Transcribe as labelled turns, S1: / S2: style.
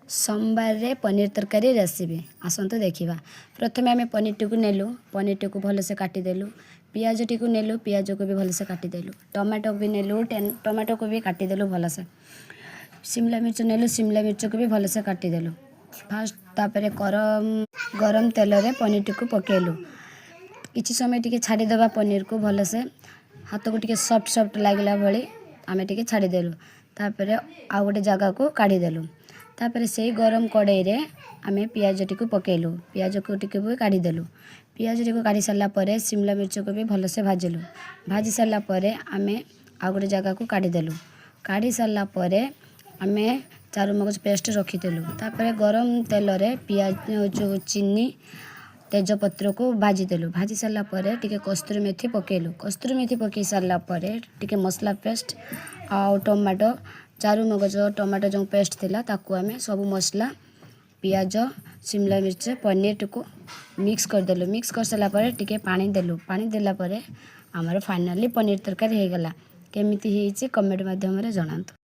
S1: सोमवार रे पनीर तरकारी रेसिपी आसतु देखा। प्रथम आम पनीर टी को नेलु, पनीर टी को भलसे काटिदेलु, पियाज टी को नेलु, पियाज को भी भलसे काटिदेलु, टमाटो भी नेलु, टमाटो को भी काटिदेलु भलसे, शिमला मिर्च नेलु, शिमला मिर्च को भी भलसे काटिदेलु। फास्ट तापर गरम तेल रे पनीर टी को पकेलु, किछि समय टिके छाड़ीदेवा पनीर को भलसे, हाथ को टिके सॉफ्ट सॉफ्ट लागला भली आम टिके छाड़ीदेलु। तापर आ गोटे जगह को काढ़ीदेलु। तापर से गरम कड़ाई रे आमे पियाज टी को पकेलु, पियाज को टिके भी काढ़ीदेलु। पियाज टी को काढ़ी सारा पर शिमला मिर्च को भी भलसे भाजिलु। भाजी सारा पर आमे आ गोटे जगह को काढ़ीदेलु। काढ़ी सारा पर आमे चारु मगज पेस्ट रखीदेलु। तापर गरम तेल रे पियाज जो चीनी तेजपत्र को भाजीदेलु। भाजी सारा पर टिके कस्तूरी मेथी पकेलु। कस्तूरी मेथी पकई सारा पर टिके मसला पेस्ट आ टमाटो चारु मगज टमाटो जो पेस्ट थिला ताकू आमे सब मसला पियाज शिमला मिर्च पनीर को मिक्स करदेलु। मिक्स कर सारा पर टिके पानी देलु। पानी देला पर आमर फाइनली पनीर तरकारी हो गला। केमिति हेइछि कमेंट माध्यम रे जणांतु।